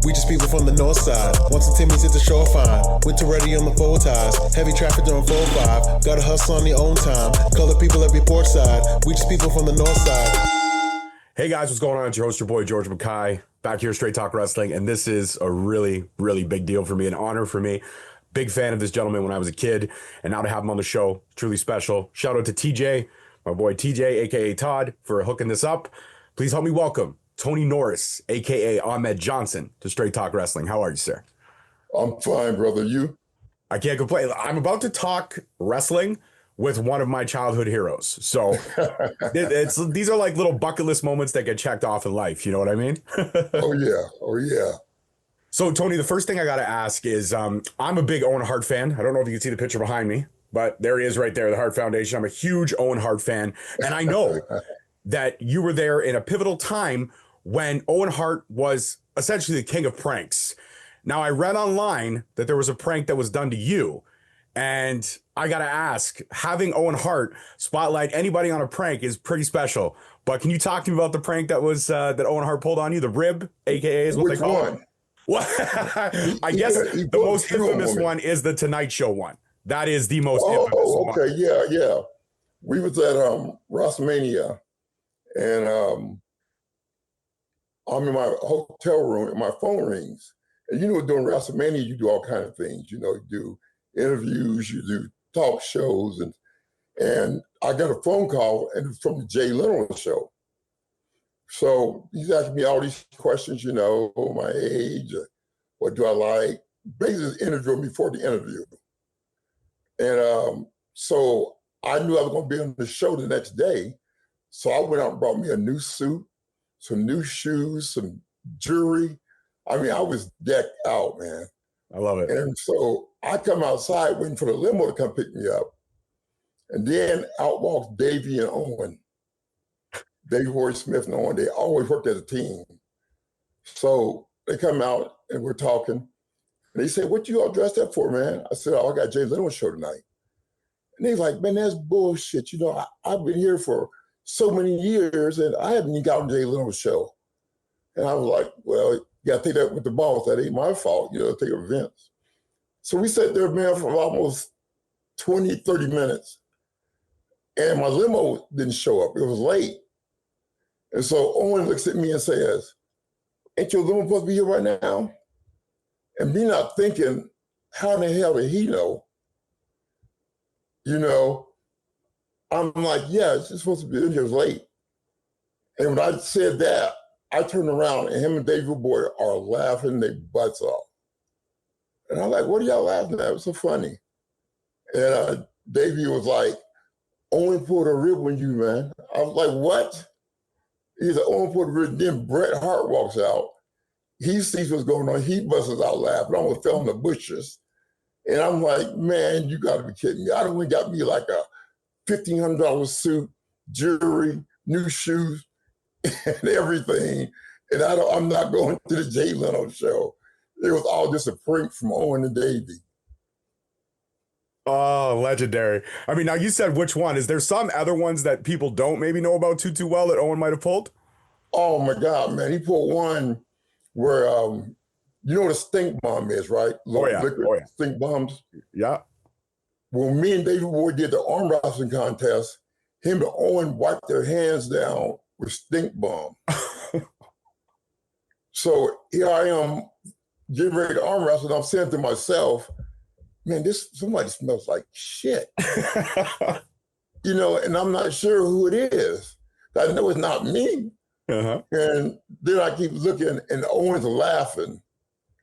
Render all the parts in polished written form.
We just people from the north side. Once the Timmy's hit the shore fine. Winter ready on the full ties. Heavy traffic during 4-5. Gotta hustle on your own time. Color people every port side. We just people from the north side. Hey guys, what's going on? It's your host, your boy, George Mackay, back here, Straight Talk Wrestling. And this is a really, really big deal for me, an honor for me. Big fan of this gentleman when I was a kid. And now to have him on the show, truly special. Shout out to TJ, my boy TJ, aka Todd, for hooking this up. Please help me welcome Tony Norris, aka Ahmed Johnson, to Straight Talk Wrestling. How are you, sir? I'm fine, brother. You? I can't complain. I'm about to talk wrestling with one of my childhood heroes. So these are like little bucket list moments that get checked off in life. You know what I mean? Oh, yeah. So, Tony, the first thing I got to ask is I'm a big Owen Hart fan. I don't know if you can see the picture behind me, but there he is right there, the Hart Foundation. I'm a huge Owen Hart fan. And I know that you were there in a pivotal time when Owen Hart was essentially the king of pranks. Now, I read online that there was a prank that was done to you. And I got to ask, having Owen Hart spotlight anybody on a prank is pretty special. But can you talk to me about the prank that was that Owen Hart pulled on you, the rib, AKA is what Which they call one? it? Well, I guess the most infamous one is the Tonight Show one. That is the most infamous one. Oh, okay. Yeah. We was at WrestleMania, and I'm in my hotel room, and my phone rings. And during WrestleMania, you do all kinds of things. You do interviews, you do talk shows, and I got a phone call, and it's from the Jay Leno show. So he's asking me all these questions, my age, what do I like? Basically interviewing me for the interview. And so I knew I was going to be on the show the next day. So I went out and brought me a new suit, some new shoes, some jewelry. I mean, I was decked out, man. I love it. And so I come outside waiting for the limo to come pick me up. And then out walks Davey and Owen. Davey Boy Smith and Owen, they always worked as a team. So they come out and we're talking. And they say, "What you all dressed up for, man?" I said, "Oh, I got Jay Leno's show tonight." And they're like, "Man, that's bullshit. I've been here for so many years and I haven't even gotten Jay Leno's show." And I was like, "Well, you got to take that with the boss. That ain't my fault, take events." So we sat there, man, for almost 20, 30 minutes. And my limo didn't show up. It was late. And so Owen looks at me and says, "Ain't your limo supposed to be here right now?" And me not thinking, how in the hell did he know? I'm like, "Yeah, it's just supposed to be here late." And when I said that, I turned around and him and David Boy are laughing their butts off. And I'm like, "What are y'all laughing at? It was so funny." And Davey was like, "Owen pulled a rib on you, man." I was like, "What?" He's like, "Owen pulled a rib." Then Bret Hart walks out. He sees what's going on. He busts out laughing. I almost fell in the bushes. And I'm like, "Man, you got to be kidding me. I done went and got me like a $1,500 suit, jewelry, new shoes, and everything. And I'm not going to the Jay Leno show." It was all just a prank from Owen and Davey. Oh, legendary. I mean, now you said which one. Is there some other ones that people don't maybe know about too well that Owen might have pulled? Oh, my God, man. He pulled one where, you know what a stink bomb is, right? Liquid stink bombs. Yeah. When me and David Boy did the arm wrestling contest, him and Owen wiped their hands down with stink bomb. So here I am getting ready to arm wrestle, and I'm saying to myself, "Man, somebody smells like shit." And I'm not sure who it is. I know it's not me. Uh-huh. And then I keep looking, and Owen's laughing,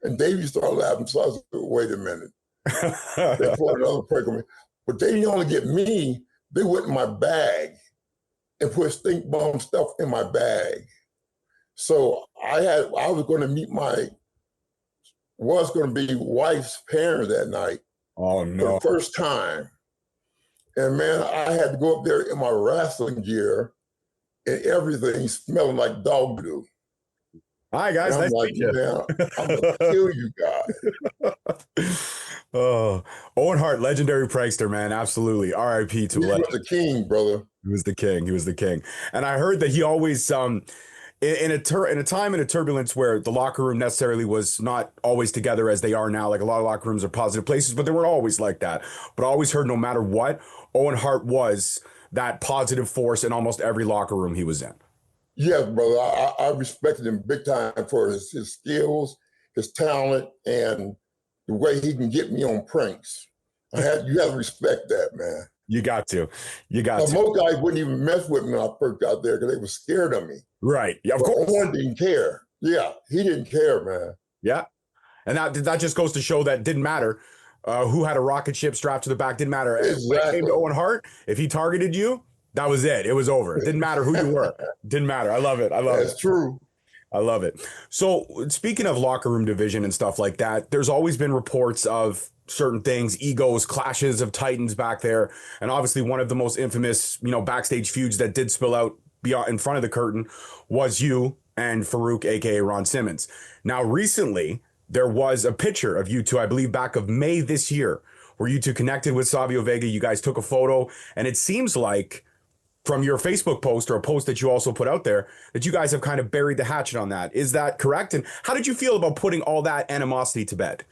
and Davey started laughing. So I was like, "Wait a minute." They pulled another prank on me. But they didn't only get me, they went in my bag and put stink bomb stuff in my bag. So I was going to meet was going to be wife's parents that night. Oh, no. For the first time. And man, I had to go up there in my wrestling gear and everything smelling like dog doo. Hi, guys. And I'm like, "Man, I'm going to kill you guys." Oh, Owen Hart, legendary prankster, man. Absolutely. R.I.P. to He was the king, brother. He was the king. He was the king. And I heard that he always, in a time in a turbulence where the locker room necessarily was not always together as they are now. Like a lot of locker rooms are positive places, but they weren't always like that. But I always heard no matter what, Owen Hart was that positive force in almost every locker room he was in. Yes, brother. I respected him big time for his skills, his talent, and the way he can get me on pranks. You have to respect that, man. You got to. Most guys wouldn't even mess with me when I first got there because they were scared of me. Right. Yeah, of but course. Owen didn't care. Yeah, he didn't care, man. Yeah. And that just goes to show that it didn't matter who had a rocket ship strapped to the back. Didn't matter. Exactly. When it came to Owen Hart, if he targeted you, that was it. It was over. It didn't matter who you were. Didn't matter. I love it. That's true. I love it. So speaking of locker room division and stuff like that, there's always been reports of certain things, egos, clashes of titans back there. And obviously one of the most infamous, backstage feuds that did spill out beyond in front of the curtain was you and Farouk, aka Ron Simmons. Now, recently, there was a picture of you two, I believe back of May this year, where you two connected with Savio Vega. You guys took a photo, and it seems like from your Facebook post or a post that you also put out there that you guys have kind of buried the hatchet on that. Is that correct? And how did you feel about putting all that animosity to bed?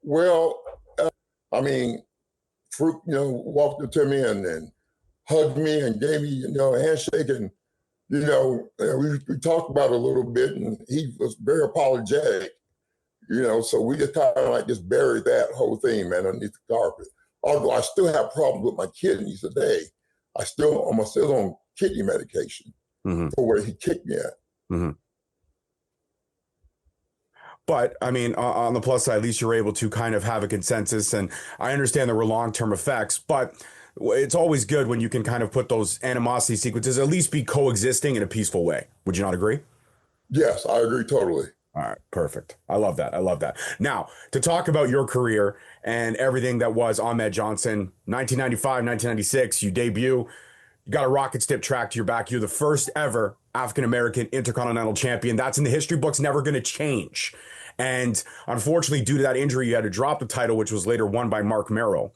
Well, Farouk, walked up to me and hugged me and gave me, a handshake. And, we talked about it a little bit, and he was very apologetic, so we just kind of just buried that whole thing, man, underneath the carpet. Although I still have problems with my kidneys today. I'm still on kidney medication for where he kicked me at. Mm-hmm. But I mean, on the plus side, at least you're able to kind of have a consensus. And I understand there were long-term effects, but it's always good when you can kind of put those animosity sequences at least be coexisting in a peaceful way. Would you not agree? Yes, I agree totally. All right, perfect. I love that. Now, to talk about your career and everything that was Ahmed Johnson, 1995, 1996, you debut. You got a rocket ship track to your back. You're the first ever African-American Intercontinental Champion. That's in the history books, never going to change. And unfortunately, due to that injury, you had to drop the title, which was later won by Mark Merrill.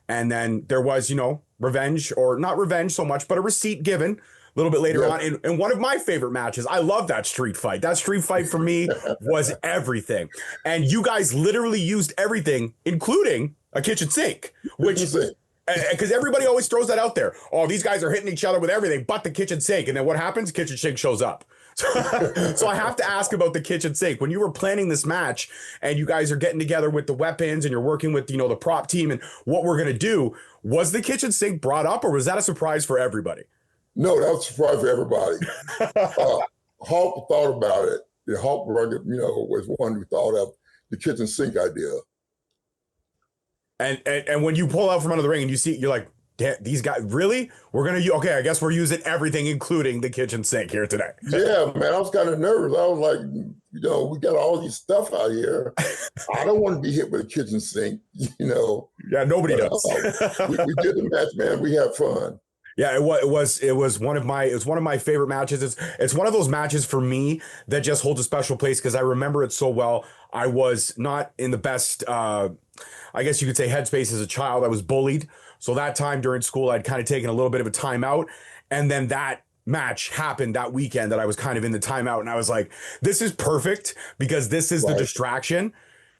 And then there was, revenge, or not revenge so much, but a receipt given a little bit later on in one of my favorite matches. I love that street fight. That street fight for me was everything. And you guys literally used everything, including a kitchen sink, which... Because everybody always throws that out there. Oh, these guys are hitting each other with everything but the kitchen sink. And then what happens? Kitchen sink shows up. So I have to ask about the kitchen sink. When you were planning this match and you guys are getting together with the weapons and you're working with, the prop team and what we're going to do, was the kitchen sink brought up or was that a surprise for everybody? No, that was a surprise for everybody. Hart thought about it. Hart, was one who thought of the kitchen sink idea. And when you pull out from under the ring and you see, you're like, these guys, really? We're going to, okay, I guess we're using everything, including the kitchen sink here today. Yeah, man, I was kind of nervous. I was like, we got all these stuff out here. I don't want to be hit with a kitchen sink, Yeah, nobody does. we did the match, man. We had fun. Yeah, it was one of my favorite matches. It's one of those matches for me that just holds a special place because I remember it so well. I was not in the best, I guess you could say, headspace as a child. I was bullied. So that time during school, I'd kind of taken a little bit of a timeout. And then that match happened that weekend that I was kind of in the timeout. And I was like, this is perfect because this is the distraction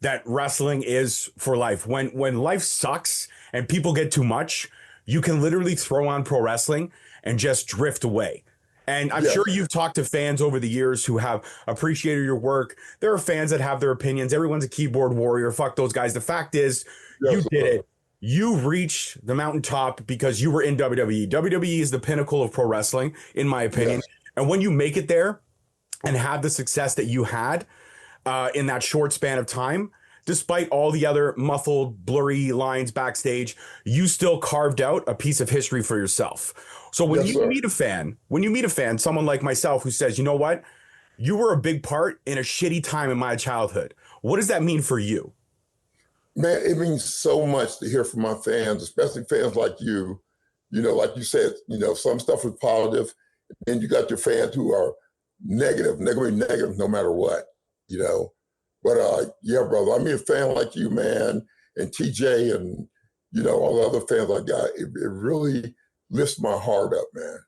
that wrestling is for life. When life sucks and people get too much, you can literally throw on pro wrestling and just drift away. And I'm sure you've talked to fans over the years who have appreciated your work. There are fans that have their opinions. Everyone's a keyboard warrior. Fuck those guys. The fact is, you did it. You reached the mountaintop because you were in WWE. WWE is the pinnacle of pro wrestling, in my opinion. Yes. And when you make it there and have the success that you had in that short span of time, despite all the other muffled, blurry lines backstage, you still carved out a piece of history for yourself. So when you meet a fan, someone like myself who says, you know what, you were a big part in a shitty time in my childhood. What does that mean for you? Man, it means so much to hear from my fans, especially fans like you. Like you said, some stuff is positive, and you got your fans who are negative. They're going to be negative no matter what, But yeah, brother, I mean, a fan like you, man, and TJ and all the other fans I got, it really lifts my heart up, man.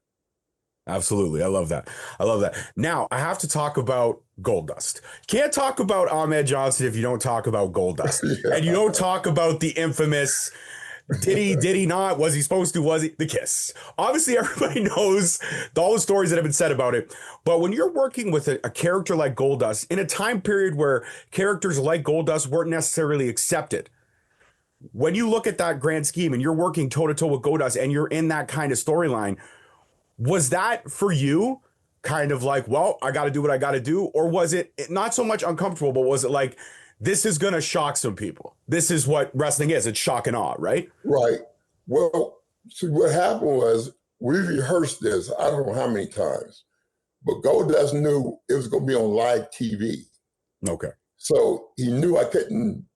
Absolutely. I love that. I love that. Now, I have to talk about Goldust. Can't talk about Ahmed Johnson if you don't talk about Goldust. Yeah. And you don't talk about the infamous did he not? Was he supposed to? Was he? The kiss. Obviously, everybody knows all the stories that have been said about it. But when you're working with a character like Goldust in a time period where characters like Goldust weren't necessarily accepted, when you look at that grand scheme and you're working toe-to-toe with Goldust and you're in that kind of storyline, was that for you kind of like, well, I got to do what I got to do? Or was it not so much uncomfortable, but was it like, this is going to shock some people? This is what wrestling is. It's shock and awe, right? Right. Well, see, what happened was we rehearsed this, I don't know how many times, but Goldust knew it was going to be on live TV. Okay. So he knew I couldn't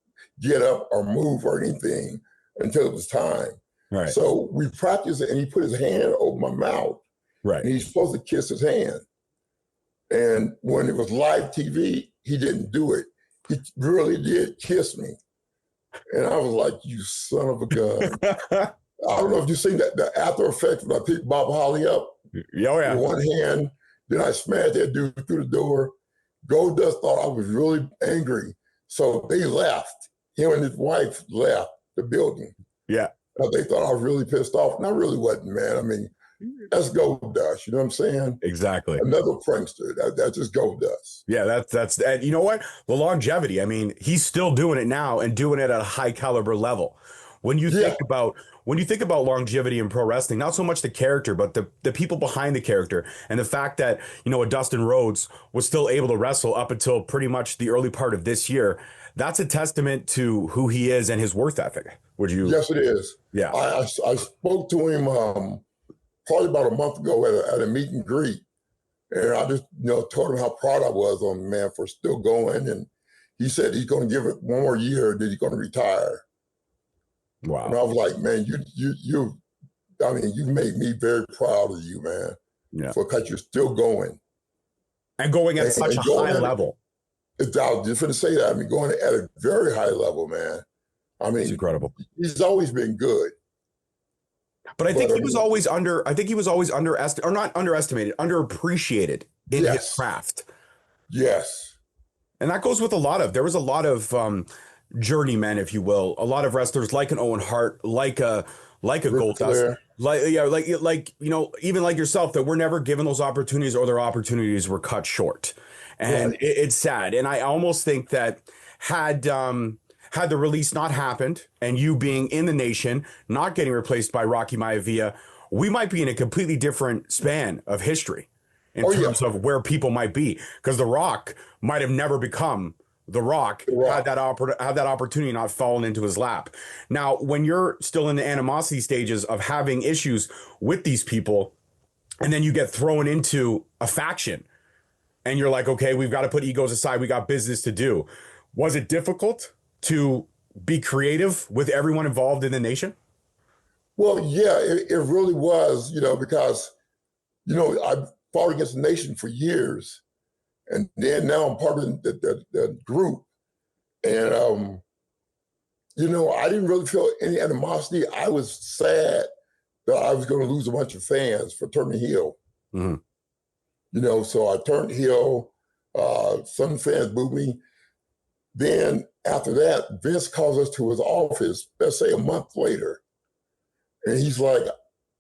get up or move or anything until it was time. Right. So we practiced it, and he put his hand over my mouth. Right. And he's supposed to kiss his hand. And when it was live TV, he didn't do it. He really did kiss me. And I was like, you son of a gun. I don't know if you've seen that, the after effects when I picked Bob Holly up. Oh, yeah. With one hand, then I smashed that dude through the door. Goldust thought I was really angry. So they left. Him and his wife left the building. Yeah. They thought I was really pissed off. And I really wasn't, man. I mean, that's Goldust. You know what I'm saying? Exactly. Another prankster. That's just Goldust. Yeah, that's and you know what? The longevity. I mean, he's still doing it now and doing it at a high caliber level. When you think about longevity in pro wrestling, not so much the character, but the people behind the character, and the fact that a Dustin Rhodes was still able to wrestle up until pretty much the early part of this year. That's a testament to who he is and his work ethic. Would you? Yes, it is. Yeah. I spoke to him probably about a month ago at a meet and greet, and I just told him how proud I was on him, man, for still going. And he said he's going to give it one more year, then he's going to retire. Wow. And I was like, man, you made me very proud of you, man. Yeah. Because you're still going. And going at such a high level. I was just going to say that. I mean, going at a very high level, man. I mean, it's incredible. He's always been good. But I think he was always underestimated, or not underestimated, underappreciated in his craft. Yes. And that goes with there was a lot of journeymen, if you will, a lot of wrestlers like an Owen Hart, like a Goldust, even like yourself, that were never given those opportunities, or their opportunities were cut short. And it's sad. And I almost think that had the release not happened, and you being in the nation, not getting replaced by Rocky Maivia, we might be in a completely different span of history in terms of where people might be, because The Rock might have never become The Rock had that opportunity not fallen into his lap. Now, when you're still in the animosity stages of having issues with these people, and then you get thrown into a faction, and you're like, okay, we've got to put egos aside. We got business to do. Was it difficult to be creative with everyone involved in the nation? Well, yeah, it really was, because, I fought against the nation for years. And then now I'm part of the group. And, I didn't really feel any animosity. I was sad that I was going to lose a bunch of fans for turning heel. Mm-hmm. So I turned heel. Some fans booed me. Then after that, Vince calls us to his office, let's say a month later. And he's like,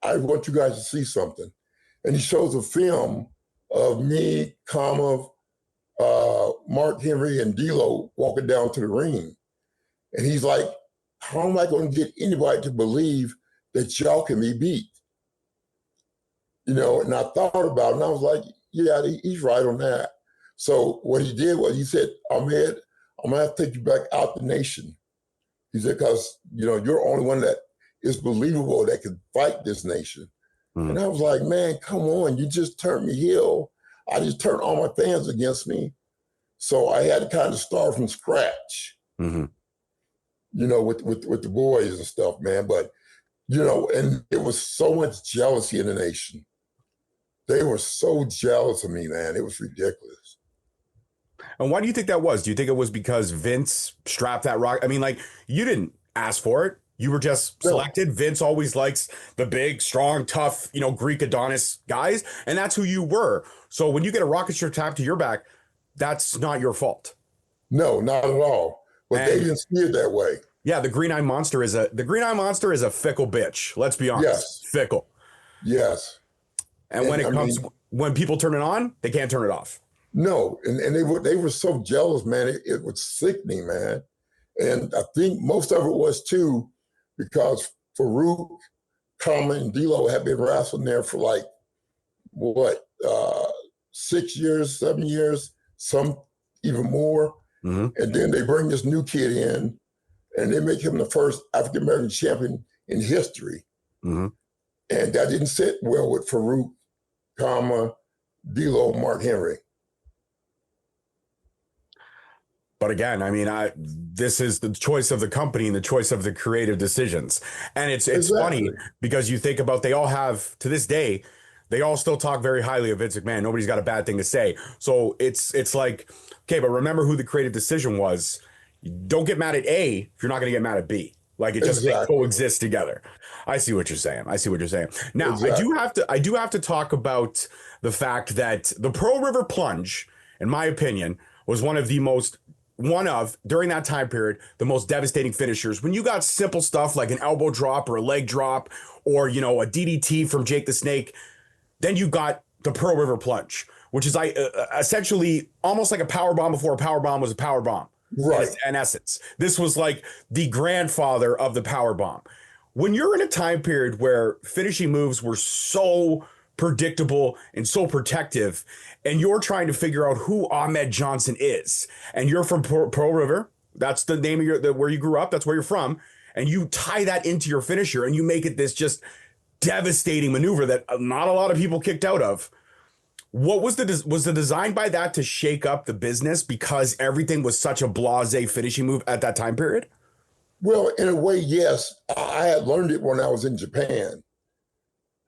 I want you guys to see something. And he shows a film of me, Mark Henry, and D'Lo walking down to the ring. And he's like, how am I going to get anybody to believe that y'all can be beat? And I thought about it, and I was like, yeah, he's right on that. So what he did was he said, Ahmed, I'm going to have to take you back out the nation. He said, because, you're the only one that is believable that can fight this nation. Mm-hmm. And I was like, man, come on, you just turned me heel. I just turned all my fans against me. So I had to kind of start from scratch, mm-hmm. With the boys and stuff, man. But, and it was so much jealousy in the nation. They were so jealous of me, man. It was ridiculous. And why do you think that was? Do you think it was because Vince strapped that rock? I mean, like, you didn't ask for it. You were just No, selected. Vince always likes the big, strong, tough, Greek Adonis guys, and that's who you were. So when you get a rocket ship tapped to your back, that's not your fault. no, not at all. But they And didn't see it that way. yeah, the Green Eye Monster is a fickle bitch. Let's be honest, Yes, fickle. yes. And when And I it comes, mean, when people turn it on, they can't turn it off. no, and they were so jealous, man. It was sickening, man. And I think most of it was too because Farouk, Common, and D'Lo had been wrestling there for like what 6 years, 7 years, some even more. Mm-hmm. And then they bring this new kid in, and they make him the first African American champion in history. Mm-hmm. And that didn't sit well with Farouk, D'Lo, Mark Henry. But again, I mean, this is the choice of the company and the choice of the creative decisions. And it's Exactly. funny because you think about, they all have, to this day, they all still talk very highly of Vince McMahon. Nobody's got a bad thing to say. So it's like, okay, but remember who the creative decision was. Don't get mad at A if you're not going to get mad at B. Like, it just, they Exactly. coexist together. I see what you're saying. Now, Exactly. I do have to talk about the fact that the Pearl River Plunge, in my opinion, was during that time period, the most devastating finishers. When you got simple stuff like an elbow drop or a leg drop or, a DDT from Jake the Snake, then you got the Pearl River Plunge, which is essentially almost like a power bomb before a power bomb was a power bomb. Right. In essence, this was like the grandfather of the power bomb. When you're in a time period where finishing moves were so predictable and so protective, and you're trying to figure out who Ahmed Johnson is, and you're from Pearl River, that's the name of where you grew up, that's where you're from, and you tie that into your finisher and you make it this just devastating maneuver that not a lot of people kicked out of. What was the design by that to shake up the business because everything was such a blasé finishing move at that time period? Well, in a way, yes. I had learned it when I was in Japan,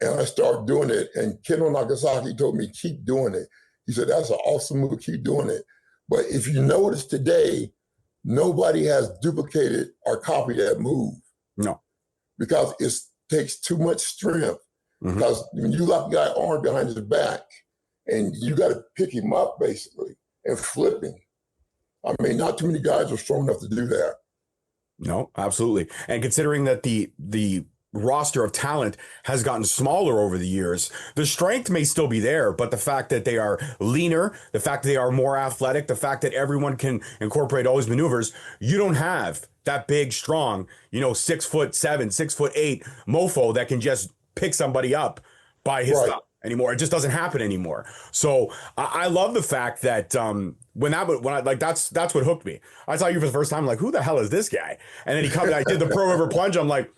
and I started doing it. And Kendo Nagasaki told me, keep doing it. He said, that's an awesome move, keep doing it. But if you notice today, nobody has duplicated or copied that move. No. Because it takes too much strength. Mm-hmm. Because when you lock a guy arm behind his back, and you got to pick him up basically and flip him. I mean, not too many guys are strong enough to do that. No, absolutely. And considering that the roster of talent has gotten smaller over the years, the strength may still be there, but the fact that they are leaner, the fact that they are more athletic, the fact that everyone can incorporate all these maneuvers, you don't have that big, strong, 6'7", 6'8" mofo that can just pick somebody up by his thumb anymore. It just doesn't happen anymore. So I love the fact that that's what hooked me. I saw you for the first time, like, who the hell is this guy? And then I did the Pearl River Plunge. I'm like,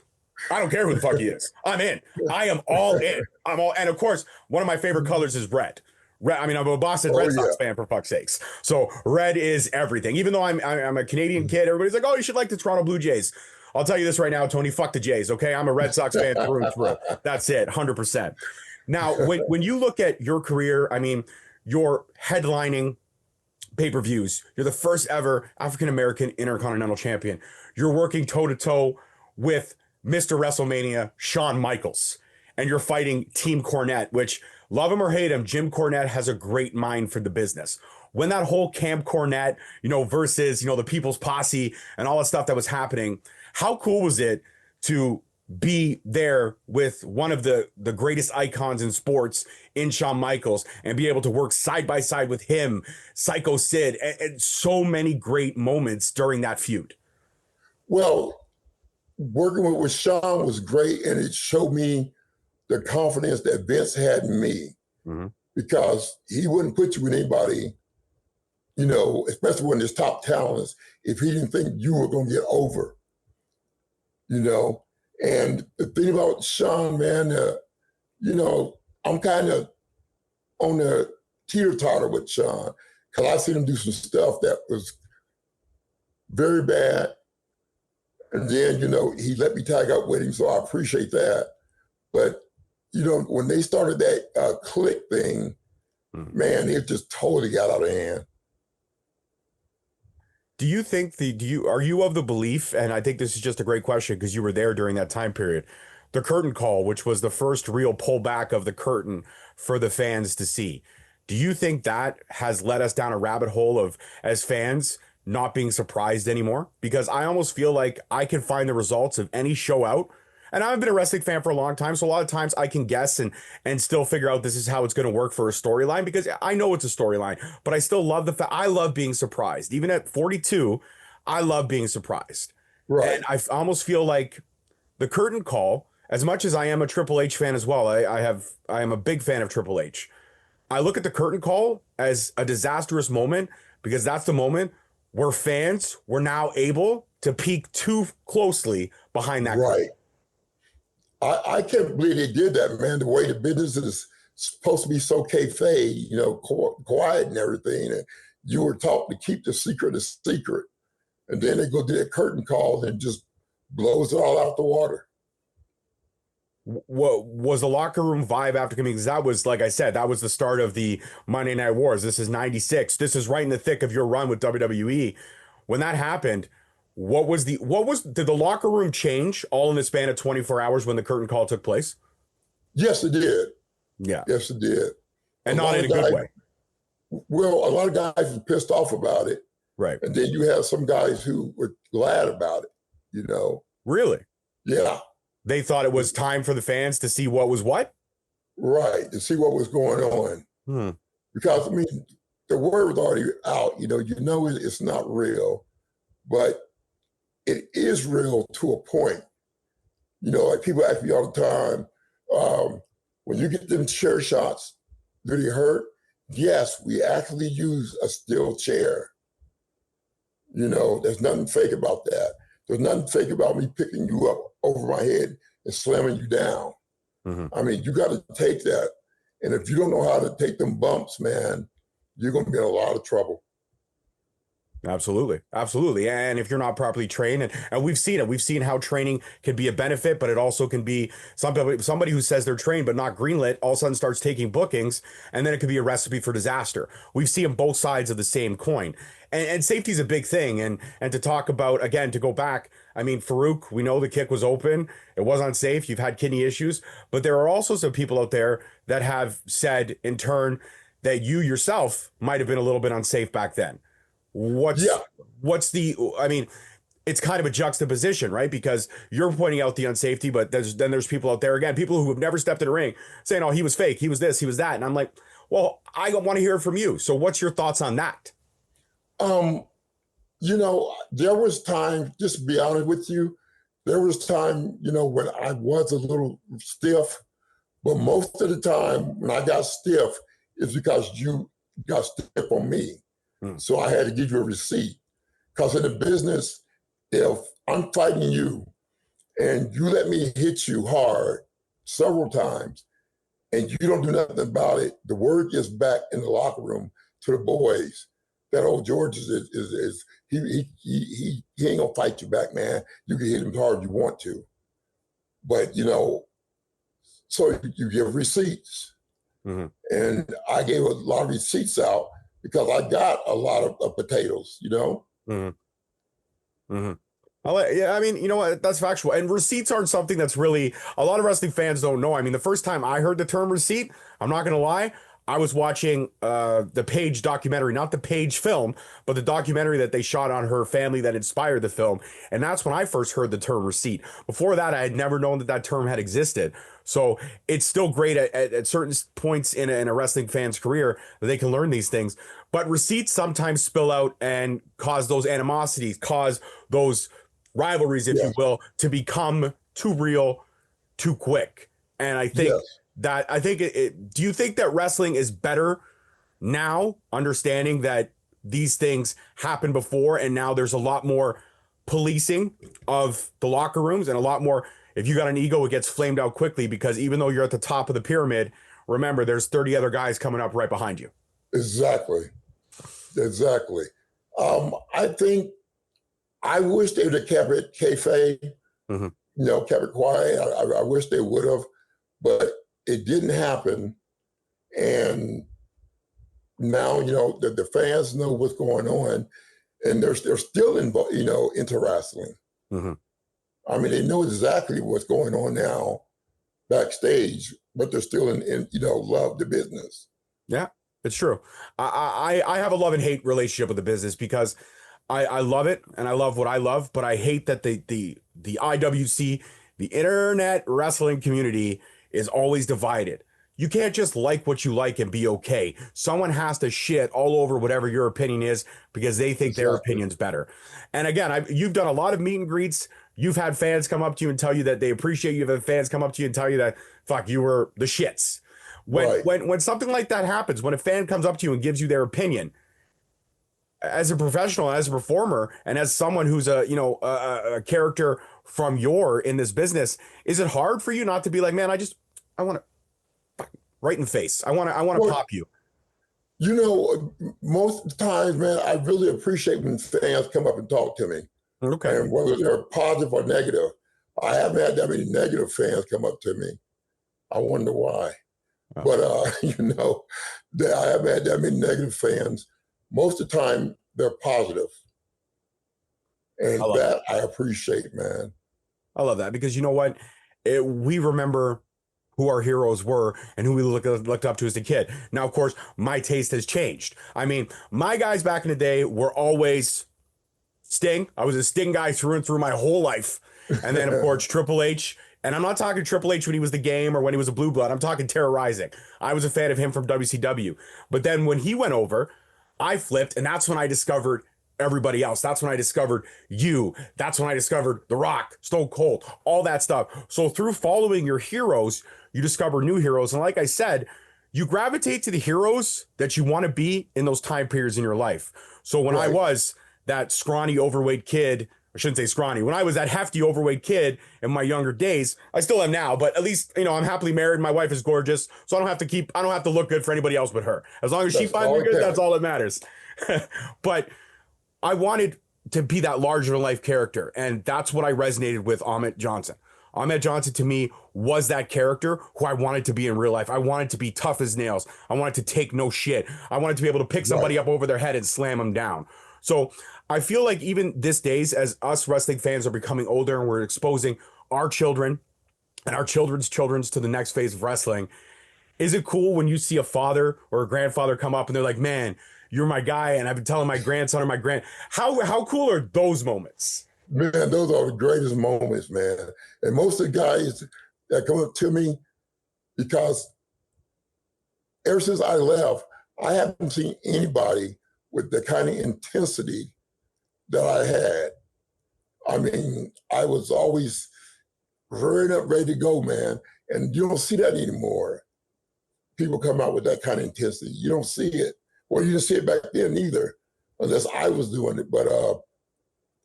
I don't care who the fuck he is. I'm in. I am all in. And of course, one of my favorite colors is red. I mean, I'm a Boston Red Sox fan, for fuck's sakes. So red is everything. Even though I'm a Canadian kid, everybody's like, oh, you should like the Toronto Blue Jays. I'll tell you this right now, Tony, fuck the Jays, okay? I'm a Red Sox fan through and through. That's it, 100%. Now, when you look at your career, I mean, you're headlining pay-per-views. You're the first ever African-American Intercontinental Champion. You're working toe-to-toe with Mr. WrestleMania, Shawn Michaels. And you're fighting Team Cornette, which, love him or hate him, Jim Cornette has a great mind for the business. When that whole Camp Cornette, versus, the People's Posse and all that stuff that was happening, how cool was it to be there with one of the greatest icons in sports in Shawn Michaels and be able to work side by side with him, Psycho Sid, and so many great moments during that feud? Well, working with Shawn was great, and it showed me the confidence that Vince had in me, mm-hmm. because he wouldn't put you with anybody, especially when there's top talents, if he didn't think you were going to get over, And the thing about Shawn, man, I'm kind of on the teeter-totter with Shawn, because I seen him do some stuff that was very bad. And then, he let me tag up with him, so I appreciate that. But, when they started that click thing, man, it just totally got out of hand. Do you think are you of the belief, and I think this is just a great question because you were there during that time period, the curtain call, which was the first real pullback of the curtain for the fans to see. Do you think that has led us down a rabbit hole of, as fans, not being surprised anymore? Because I almost feel like I can find the results of any show out. And I've been a wrestling fan for a long time, so a lot of times I can guess and still figure out this is how it's going to work for a storyline because I know it's a storyline, but I still love the fact I love being surprised. Even at 42, I love being surprised. Right. And I almost feel like the curtain call, as much as I am a Triple H fan as well, I am a big fan of Triple H. I look at the curtain call as a disastrous moment because that's the moment where fans were now able to peek too closely behind that curtain. Right. I can't believe they did that, man. The way the business is supposed to be so kayfabe, you know, quiet and everything. And you were taught to keep the secret a secret. And then they go do that curtain call and just blows it all out the water. What was the locker room vibe after coming? Because that was, like I said, that was the start of the Monday Night Wars. This is 96. This is right in the thick of your run with WWE. When that happened, did the locker room change all in the span of 24 hours when the curtain call took place? Yes, it did. Yeah. Yes, it did. And not in a good way. Well, a lot of guys were pissed off about it. Right. And then you have some guys who were glad about it, you know. Really? Yeah. They thought it was time for the fans to see what was what? Right, to see what was going on. Because, I mean, the word was already out, you know it's not real, but it is real to a point. You know, like people ask me all the time, when you get them chair shots, do they hurt? Yes, we actually use a steel chair. You know, there's nothing fake about that. There's nothing fake about me picking you up over my head and slamming you down. I mean, you got to take that. And if you don't know how to take them bumps, man, you're going to be in a lot of trouble. Absolutely. Absolutely. And if you're not properly trained, and we've seen it, we've seen how training can be a benefit, but it also can be somebody who says they're trained but not greenlit all of a sudden starts taking bookings, and then it could be a recipe for disaster. We've seen both sides of the same coin. And safety is a big thing. And to talk about, again, to go back, I mean, Farouk, we know the kick was open. It was unsafe. You've had kidney issues. But there are also some people out there that have said in turn that you yourself might have been a little bit unsafe back then. I mean, it's kind of a juxtaposition, right? Because you're pointing out the unsafety, but there's people out there, again, people who have never stepped in a ring saying, oh, he was fake, he was this, he was that. And I'm like, well, I want to hear it from you. So what's your thoughts on that? You know, there was time, just to be honest with you, there was time, you know, when I was a little stiff, but most of the time when I got stiff, it's because you got stiff on me. So I had to give you a receipt. Because in the business, if I'm fighting you and you let me hit you hard several times and you don't do nothing about it, the word gets back in the locker room to the boys that old George he ain't gonna fight you back, man. You can hit him hard if you want to. But, you know, so you give receipts. And I gave a lot of receipts out because I got a lot of potatoes, you know? Yeah, I mean, you know what? That's factual. And receipts aren't something that's really, a lot of wrestling fans don't know. I mean, the first time I heard the term receipt, I'm not going to lie, I was watching the Paige documentary, not the Paige film, but the documentary that they shot on her family that inspired the film. And that's when I first heard the term receipt. Before that, I had never known that term had existed. So it's still great at certain points in a wrestling fan's career that they can learn these things. But receipts sometimes spill out and cause those animosities, cause those rivalries, if you will, to become too real, too quick. And I think do you think that wrestling is better now, understanding that these things happened before and now there's a lot more policing of the locker rooms and a lot more, if you got an ego, it gets flamed out quickly because even though you're at the top of the pyramid, remember there's 30 other guys coming up right behind you. Exactly. I think I wish they would have kept it kayfabe, you know, kept it quiet. I wish they would have, but it didn't happen. And now, you know, the fans know what's going on. and they're still involved, into wrestling. Mm-hmm. I mean, they know exactly what's going on now backstage, but they're still love the business. Yeah, it's true. I have a love and hate relationship with the business because I love it and I love what I love, but I hate that the IWC, the internet wrestling community, is always divided. You can't just like what you like and be okay. Someone has to shit all over whatever your opinion is because they think their opinion's better. And again, you've done a lot of meet and greets. You've had fans come up to you and tell you that they appreciate you. You've had fans come up to you and tell you that, fuck, you were the shits. When something like that happens, when a fan comes up to you and gives you their opinion, as a professional, as a performer, and as someone who's a character from in this business, is it hard for you not to be like, man, I want to right in the face. I want to pop you. Most times, man, I really appreciate when fans come up and talk to me. Okay. And whether they're positive or negative, I haven't had that many negative fans come up to me. I wonder why. Oh. But, I haven't had that many negative fans. Most of the time, they're positive. And I appreciate, man. I love that because you know what? We remember who our heroes were and who we looked up to as a kid. Now, of course, my taste has changed. I mean, my guys back in the day were always Sting. I was a Sting guy through and through my whole life. And then, of course, Triple H. And I'm not talking Triple H when he was the Game or when he was a Blue Blood. I'm talking Terrorizing. I was a fan of him from WCW. But then when he went over, I flipped, and that's when I discovered everybody else. That's when I discovered you. That's when I discovered The Rock, Stone Cold, all that stuff. So through following your heroes, you discover new heroes. And like I said, you gravitate to the heroes that you want to be in those time periods in your life. So when I was that scrawny, overweight kid, I shouldn't say scrawny, when I was that hefty, overweight kid in my younger days, I still am now, but at least, I'm happily married. My wife is gorgeous. So I don't have to look good for anybody else but her. As long as she finds me good, that's all that matters. But I wanted to be that larger than life character. And that's what I resonated with Ahmed Johnson. Ahmed Johnson to me was that character who I wanted to be in real life. I wanted to be tough as nails. I wanted to take no shit. I wanted to be able to pick somebody up over their head and slam them down. So I feel like even these days, as us wrestling fans are becoming older and we're exposing our children and our children's to the next phase of wrestling, is it cool when you see a father or a grandfather come up and they're like, man, you're my guy, and I've been telling my grandson or how cool are those moments? Man, those are the greatest moments, man. And most of the guys that come up to me, because ever since I left, I haven't seen anybody with the kind of intensity that I had. I mean, I was always rearing up, ready to go, man. And you don't see that anymore. People come out with that kind of intensity. You don't see it. Well, you didn't see it back then either, unless I was doing it. But,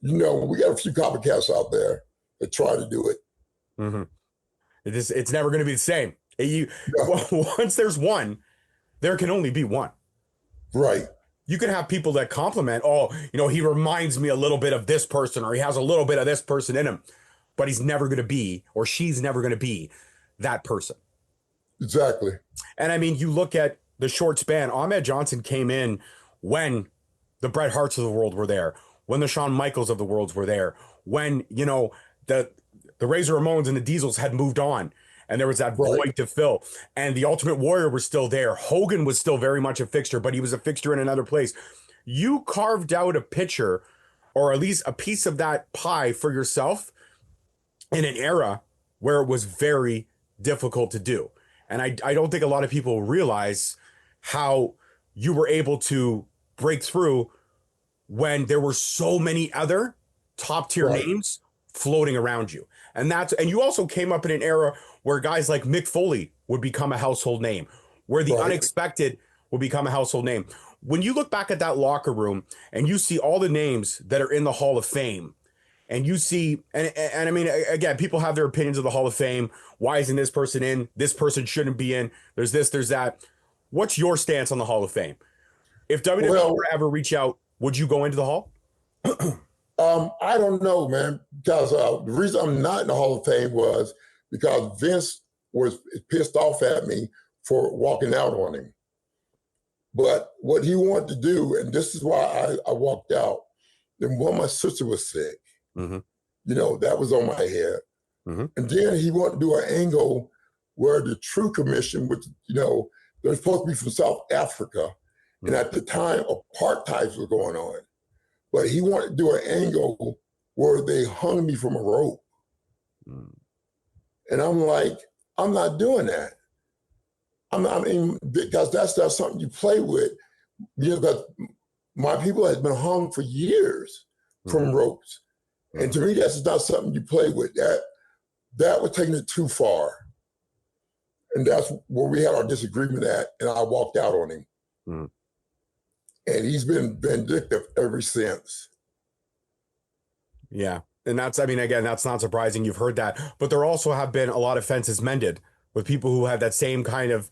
we got a few copycats out there that try to do it. Mm-hmm. It's never going to be the same. Once there's one, there can only be one. Right. You can have people that compliment, he reminds me a little bit of this person, or he has a little bit of this person in him, but he's never going to be, or she's never going to be that person. Exactly. And I mean, you look at the short span. Ahmed Johnson came in when the Bret Harts of the world were there, when the Shawn Michaels of the world were there, when, the Razor Ramones and the Diesels had moved on. And there was that void to fill. And the Ultimate Warrior was still there. Hogan was still very much a fixture, but he was a fixture in another place. You carved out a picture, or at least a piece of that pie for yourself in an era where it was very difficult to do. And I don't think a lot of people realize how you were able to break through when there were so many other top tier names floating around you. And you also came up in an era where guys like Mick Foley would become a household name, where the unexpected would become a household name. When you look back at that locker room and you see all the names that are in the Hall of Fame, and you see, and I mean, again, people have their opinions of the Hall of Fame. Why isn't this person in? This person shouldn't be in. There's this, there's that. What's your stance on the Hall of Fame? If WWE were ever reach out, would you go into the Hall? I don't know, man, because the reason I'm not in the Hall of Fame was because Vince was pissed off at me for walking out on him. But what he wanted to do, and this is why I walked out, Then one, my sister was sick. Mm-hmm. You know, that was on my head. Mm-hmm. And then he wanted to do an angle where the True Commission, which, you know, they're supposed to be from South Africa. And at the time, apartheid was going on. But he wanted to do an angle where they hung me from a rope. Mm. And I'm like, I'm not doing that. I mean, because that's not something you play with. You know, because my people had been hung for years from ropes. And to me, that's not something you play with. That was taking it too far. And that's where we had our disagreement at, and I walked out on him. Mm. And he's been vindictive ever since. Yeah. And that's, I mean, again, that's not surprising. You've heard that. But there also have been a lot of fences mended with people who have that same kind of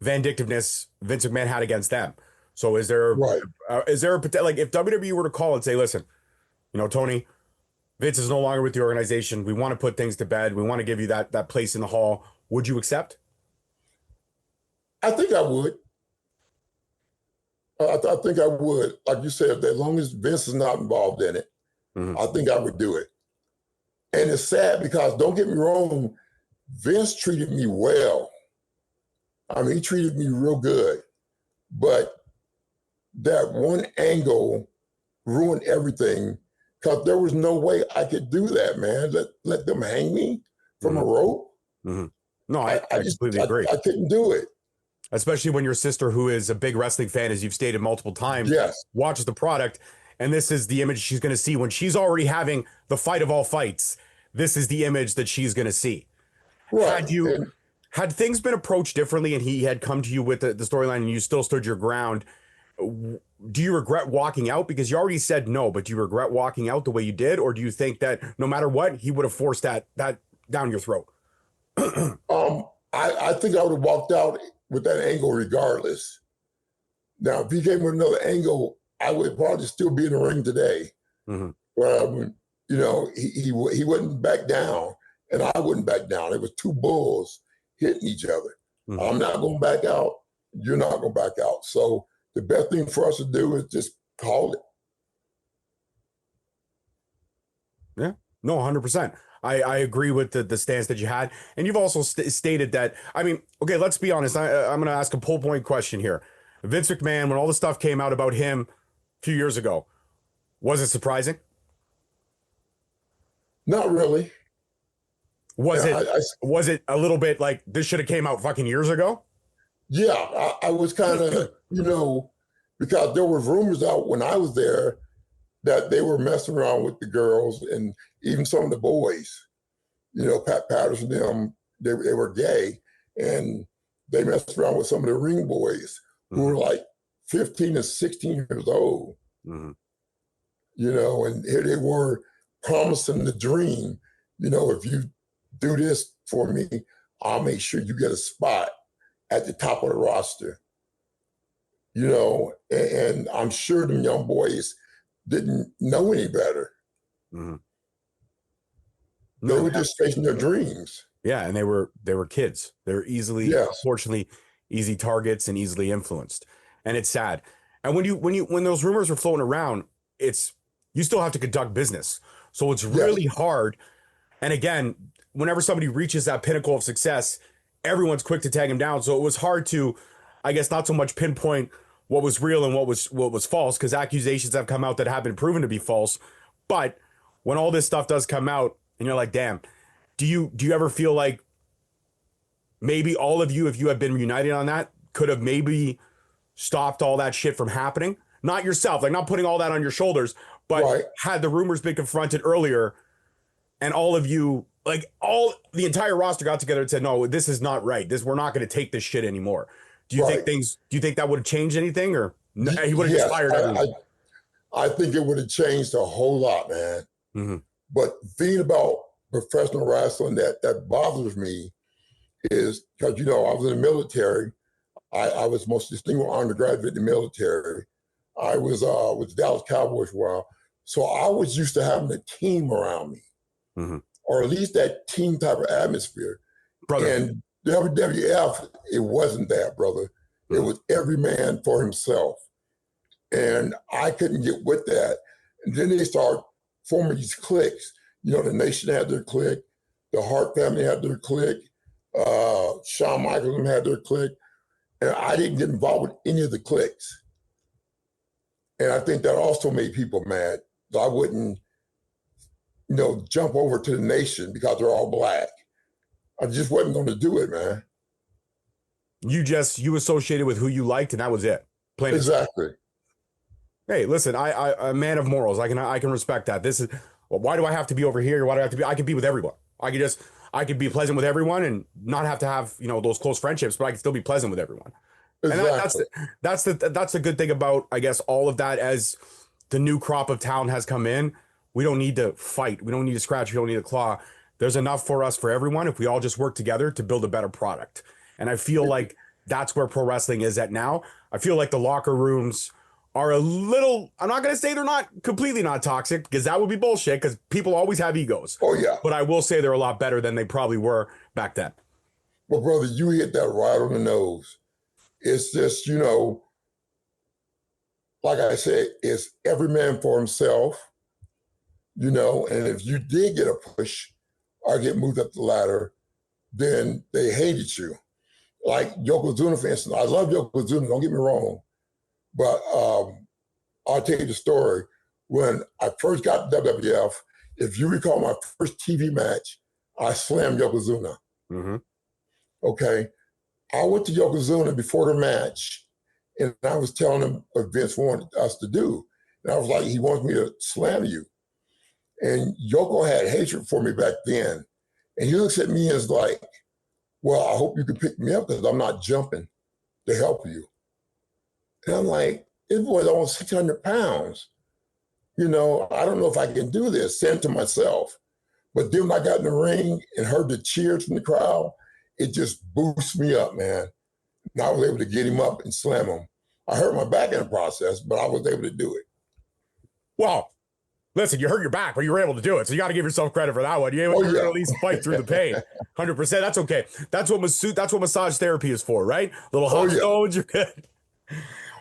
vindictiveness Vince McMahon had against them. So is there, Right. Is there a, like, if WWE were to call and say, listen, you know, Tony, Vince is no longer with the organization. We want to put things to bed. We want to give you that place in the hall. Would you accept? I think I would. I think I would. Like you said, as long as Vince is not involved in it, I think I would do it. And it's sad because, don't get me wrong, Vince treated me well. I mean, he treated me real good. But that one angle ruined everything, because there was no way I could do that, man. Let them hang me from a rope. No, I completely agree. I couldn't do it. Especially when your sister, who is a big wrestling fan, as you've stated multiple times, watches the product. And this is the image she's going to see when she's already having the fight of all fights. This is the image that she's going to see. Right. Had things been approached differently and he had come to you with the storyline and you still stood your ground, do you regret walking out? Because you already said no, but do you regret walking out the way you did? Or do you think that no matter what, he would have forced that down your throat? I think I would have walked out with that angle regardless. Now, if he came with another angle, I would probably still be in the ring today. But you know, he wouldn't back down, and I wouldn't back down. It was two bulls hitting each other. I'm not going to back out. You're not going to back out. So the best thing for us to do is just call it. Yeah, no, 100%. I agree with the stance that you had. And you've also stated that, I mean, okay, let's be honest. I'm going to ask a pull point question here. Vince McMahon, when all the stuff came out about him a few years ago, was it surprising? Not really. Was it a little bit like this should have came out fucking years ago? Yeah, I was kind of, you know, because there were rumors out when I was there that they were messing around with the girls and even some of the boys. You know, Pat Patterson, them, they were gay, and they messed around with some of the ring boys who were like 15 and 16 years old. You know, and here they were promising the dream. You know, if you do this for me, I'll make sure you get a spot at the top of the roster. You know, and I'm sure them young boys didn't know any better. They were just chasing their dreams. Yeah, and they were kids. They were unfortunately, easy targets and easily influenced. And it's sad. And when those rumors were floating around, you still have to conduct business. So it's really hard. And again, whenever somebody reaches that pinnacle of success, everyone's quick to tag him down. So it was hard to, I guess, not so much pinpoint what was real and what was false, because accusations have come out that have been proven to be false. But when all this stuff does come out and you're like, damn, do you ever feel like maybe all of you, if you had been united on that, could have maybe stopped all that shit from happening? Not yourself, like not putting all that on your shoulders, but had the rumors been confronted earlier and all of you, like the entire roster got together and said, no, this is not right. We're not going to take this shit anymore. Do you think that would have changed anything, or he would have just fired everyone? I think it would have changed a whole lot, man. But the thing about professional wrestling that bothers me is because, you know, I was in the military. I was most distinguished undergraduate in the military. I was with the Dallas Cowboys for a while. So I was used to having a team around me, or at least that team type of atmosphere. Brother. And WWF, it wasn't that, brother. It was every man for himself. And I couldn't get with that. And then they start forming these cliques. The Nation had their clique, the Hart family had their clique, Shawn Michaels had their clique, and I didn't get involved with any of the cliques. And I think that also made people mad. So I wouldn't, jump over to the Nation because they're all black. I just wasn't going to do it, man. You associated with who you liked, and that was it. Plain exactly. Hey, listen, I'm a man of morals. I can respect that. This is, well, why do I have to be over here? Why do I have to be? I can be with everyone. I could be pleasant with everyone and not have to have those close friendships, but I can still be pleasant with everyone. Exactly. And that's the good thing about, I guess, all of that. As the new crop of talent has come in, we don't need to fight. We don't need to scratch. We don't need to claw. There's enough for us, for everyone, if we all just work together to build a better product. And I feel like that's where pro wrestling is at now. I feel like the locker rooms are a little, I'm not going to say they're not completely not toxic, because that would be bullshit, because people always have egos. Oh, yeah. But I will say they're a lot better than they probably were back then. Well, brother, you hit that right on the nose. It's just, like I said, it's every man for himself, and if you did get a push or get moved up the ladder, then they hated you. Like Yokozuna, for instance. I love Yokozuna, don't get me wrong. But I'll tell you the story. When I first got to WWF, if you recall my first TV match, I slammed Yokozuna. Mm-hmm. Okay. I went to Yokozuna before the match, and I was telling him what Vince wanted us to do. And I was like, he wants me to slam you. And Yoko had hatred for me back then. And he looks at me and is like, well, I hope you can pick me up because I'm not jumping to help you. And I'm like, this boy's almost 600 pounds. I don't know if I can do this, saying to myself. But then when I got in the ring and heard the cheers from the crowd, it just boosts me up, man. And I was able to get him up and slam him. I hurt my back in the process, but I was able to do it. Well, listen, you hurt your back, but you were able to do it. So you got to give yourself credit for that one. You're going to at least fight through the pain. 100%. That's okay. That's what massage therapy is for, right? Little hot stones, you're good.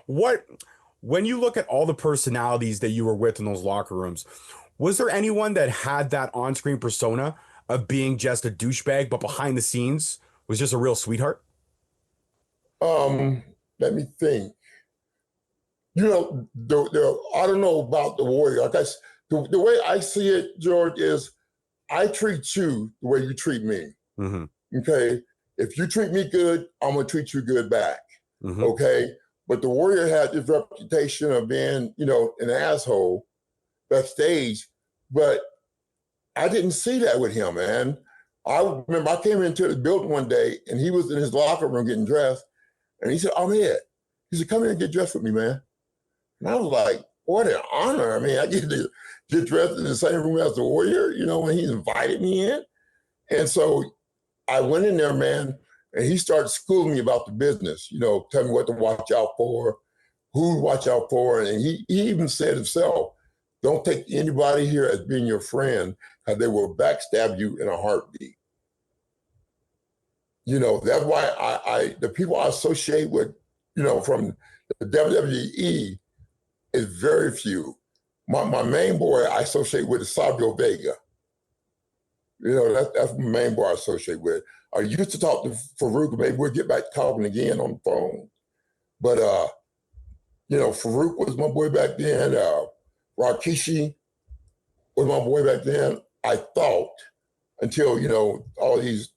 When you look at all the personalities that you were with in those locker rooms, was there anyone that had that on-screen persona of being just a douchebag, but behind the scenes was just a real sweetheart? Let me think. I don't know about the Warrior. I guess the way I see it, George, is I treat you the way you treat me. Mm-hmm. Okay? If you treat me good, I'm going to treat you good back. Mm-hmm. Okay? But the Warrior had this reputation of being, an asshole backstage. But I didn't see that with him, man. I remember I came into the building one day and he was in his locker room getting dressed. And he said, Ahmed, he said, come in and get dressed with me, man. And I was like, what an honor. I mean, I get to get dressed in the same room as the Warrior, when he invited me in. And so I went in there, man, and he started schooling me about the business, tell me what to watch out for, who to watch out for. And he even said himself, don't take anybody here as being your friend, because they will backstab you in a heartbeat. That's why the people I associate with, from the WWE is very few. My main boy I associate with is Savio Vega. That's my main boy I associate with. I used to talk to Farouk, maybe we'll get back talking again on the phone. But, Farouk was my boy back then. Rikishi was my boy back then. I thought, until, all these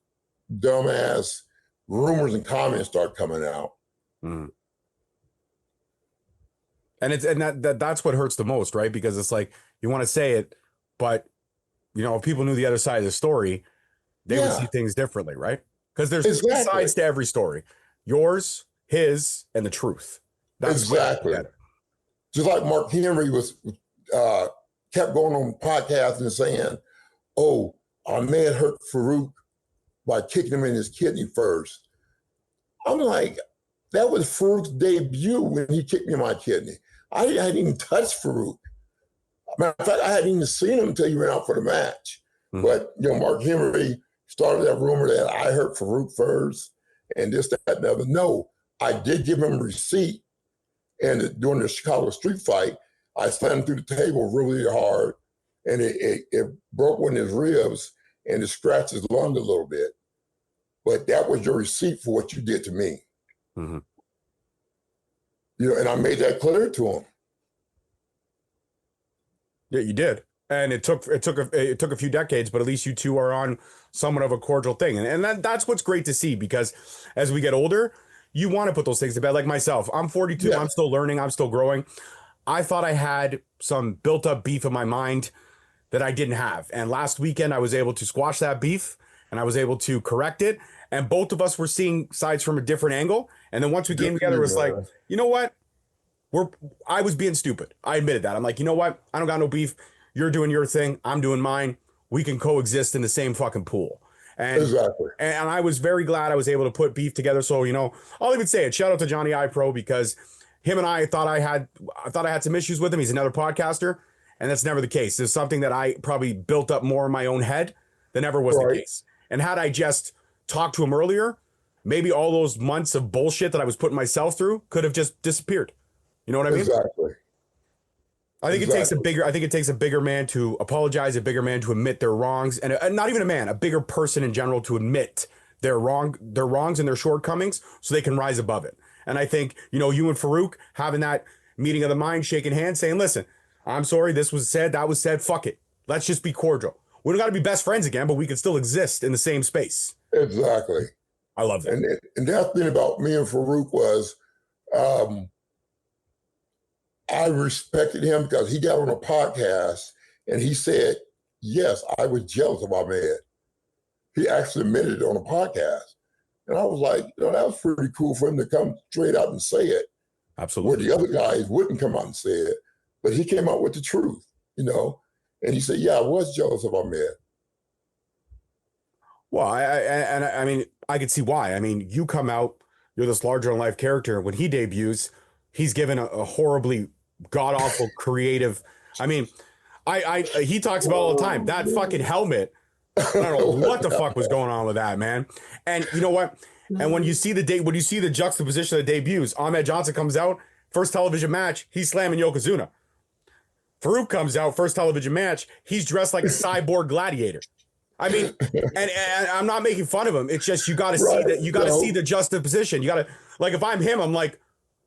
dumbass rumors and comments start coming out. Mm. And that's what hurts the most, right? Because it's like, you want to say it, but if people knew the other side of the story, they would see things differently, right? Because there's two sides to every story: yours, his, and the truth. That's exactly. Just like Mark Henry was kept going on podcasts and saying, "Oh, Ahmed hurt Farouk by kicking him in his kidney first." I'm like, that was Farouk's debut when he kicked me in my kidney. I hadn't even touched Farouk. Matter of fact, I hadn't even seen him until he went out for the match. Mm-hmm. But, Mark Henry started that rumor that I hurt Farouk first and this, that, and the other. No, I did give him a receipt. And during the Chicago street fight, I slammed him through the table really hard, and it broke one of his ribs and it scratched his lung a little bit. But that was your receipt for what you did to me. Mm-hmm. You know, and I made that clear to him. Yeah, you did. And it took a few decades, but at least you two are on somewhat of a cordial thing. And that's what's great to see, because as we get older, you want to put those things to bed. Like myself, I'm 42. Yeah. I'm still learning. I'm still growing. I thought I had some built up beef in my mind that I didn't have. And last weekend, I was able to squash that beef and I was able to correct it. And both of us were seeing sides from a different angle. And then once we came together, it was like, you know what? I was being stupid. I admitted that. I'm like, you know what? I don't got no beef. You're doing your thing. I'm doing mine. We can coexist in the same fucking pool. And, exactly. And I was very glad I was able to put beef together. So, you know, I'll even say it. Shout out to Johnny iPro, because him and I thought I had some issues with him. He's another podcaster, and that's never the case. There's something that I probably built up more in my own head than ever was the case. And had I just talked to him earlier, maybe all those months of bullshit that I was putting myself through could have just disappeared. You know what I mean? Exactly. I think it takes a bigger man to apologize, a bigger man to admit their wrongs, and not even a man, a bigger person in general to admit their wrongs and their shortcomings so they can rise above it. And I think, you know, you and Farouk having that meeting of the mind, shaking hands, saying, listen, I'm sorry, this was said, that was said, fuck it. Let's just be cordial. We don't got to be best friends again, but we can still exist in the same space. Exactly. I love that. And that thing about me and Farouk was, I respected him because he got on a podcast and he said, yes, I was jealous of Ahmed. He actually admitted it on a podcast. And I was like, you know, that was pretty cool for him to come straight out and say it. Absolutely. Where the other guys wouldn't come out and say it. But he came out with the truth, you know. And he said, yeah, I was jealous of Ahmed. Well, I mean, I could see why. I mean, you come out, you're this larger than life character. When he debuts, he's given a horribly god-awful creative. I mean, he talks about all the time, that fucking helmet. I don't know what the fuck was going on with that, man. And you know what? And when you see the juxtaposition of the debuts, Ahmed Johnson comes out, first television match, he's slamming Yokozuna. Farouk comes out, first television match, he's dressed like a cyborg gladiator. I mean, and I'm not making fun of him. It's just, you got to see that. You got to see the juxtaposition. You got to, like, if I'm him, I'm like,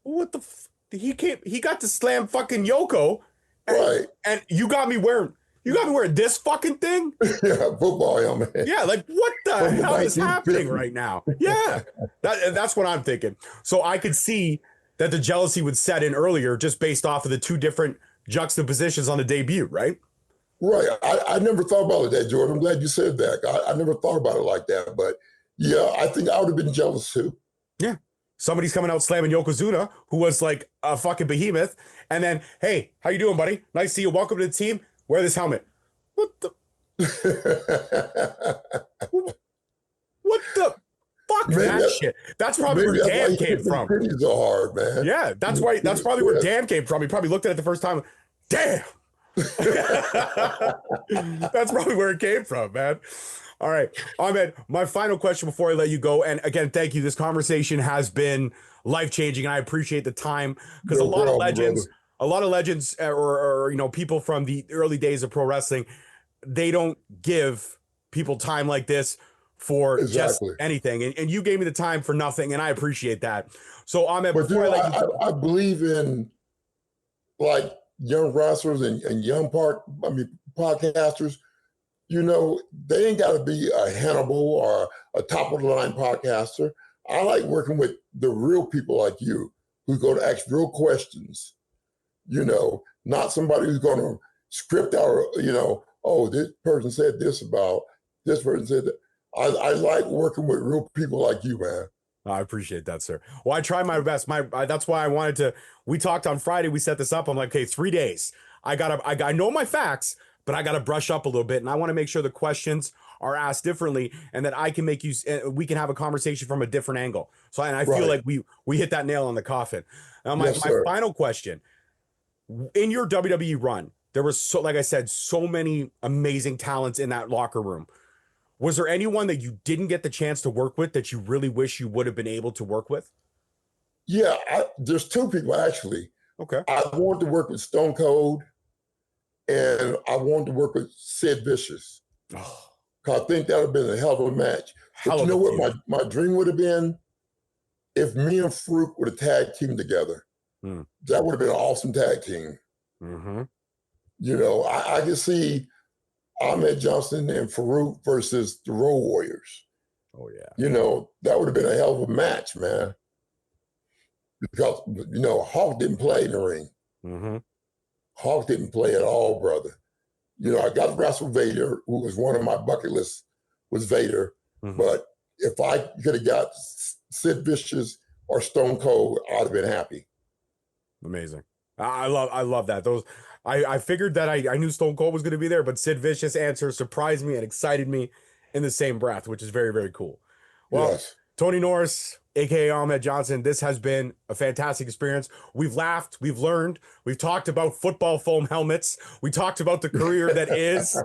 what the he got to slam fucking Yoko, and you got me wearing this fucking thing. Yeah, football helmet. Yeah, like what the hell is happening right now? Yeah, that's what I'm thinking. So I could see that the jealousy would set in earlier, just based off of the two different juxtapositions on the debut, right? Right. I never thought about it, Jordan. I'm glad you said that. I never thought about it like that. But yeah, I think I would have been jealous too. Yeah. Somebody's coming out slamming Yokozuna, who was like a fucking behemoth. And then, hey, how you doing, buddy? Nice to see you. Welcome to the team. Wear this helmet. What the? What the fuck, man, shit? That's probably where Dan came from. Pretties are hard, man. Yeah, that's probably where Dan came from. He probably looked at it the first time. Damn. That's probably where it came from, man. All right, Ahmed, my final question before I let you go, and again, thank you. This conversation has been life-changing, and I appreciate the time, because a lot of legends, or you know, people from the early days of pro wrestling, they don't give people time like this for just anything, and you gave me the time for nothing, and I appreciate that. So, Ahmed, before I let you go, I believe in like young wrestlers and young podcasters. You know, they ain't got to be a Hannibal or a top of the line podcaster. I like working with the real people like you, who go to ask real questions. You know, not somebody who's going to script out, you know, oh, this person said this about this person said that. I like working with real people like you, man. I appreciate that, sir. Well, I try my best. That's why I wanted to. We talked on Friday. We set this up. I'm like, okay, 3 days. I know my facts, but I got to brush up a little bit, and I want to make sure the questions are asked differently, and that I can we can have a conversation from a different angle. So, and I feel like we hit that nail on the coffin. Now, my final question: in your WWE run, there was like I said, so many amazing talents in that locker room. Was there anyone that you didn't get the chance to work with that you really wish you would have been able to work with? Yeah, there's two people actually. Okay. I wanted to work with Stone Cold, and I wanted to work with Sid Vicious. Oh, Cause I think that would have been a hell of a match. But hell you of know a what feud. my dream would have been? If me and Farouk would have tag teamed together. Hmm. That would have been an awesome tag team. Mm-hmm. You know, I could see Ahmed Johnson and Farouk versus the Road Warriors. Oh yeah. You know, that would have been a hell of a match, man. Because, you know, Hawk didn't play in the ring. Mm-hmm. Hawk didn't play at all, brother. You know, I got to wrestle Vader, who was one of my bucket lists, was Vader. Mm-hmm. But if I could have got Sid Vicious or Stone Cold, I'd have been happy. Amazing. I love that. Those I figured that I knew Stone Cold was going to be there, but Sid Vicious' answer surprised me and excited me in the same breath, which is very, very cool. Well, Yes. Tony Norris, aka Ahmed Johnson, this has been a fantastic experience. We've laughed, we've learned, we've talked about football foam helmets, we talked about the career that is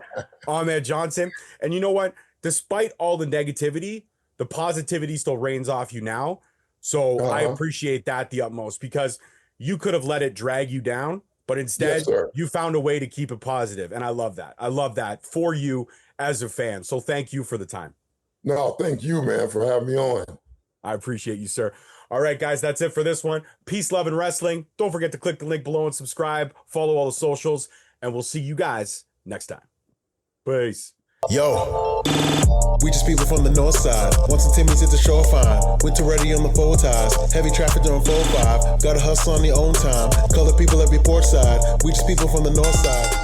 Ahmed Johnson. And you know what? Despite all the negativity, the positivity still reigns off you now. So I appreciate that the utmost, because you could have let it drag you down, but instead you found a way to keep it positive. And I love that. I love that for you as a fan. So thank you for the time. No, thank you, man, for having me on. I appreciate you, sir. All right, guys, that's it for this one. Peace, love, and wrestling. Don't forget to click the link below and subscribe. Follow all the socials, and we'll see you guys next time. Peace. Yo, we just people from the north side. Once the Timmy's hit the shore fine. Winter ready on the full ties. Heavy traffic during 4-5. Gotta hustle on your own time. Color people every port side. We just people from the north side.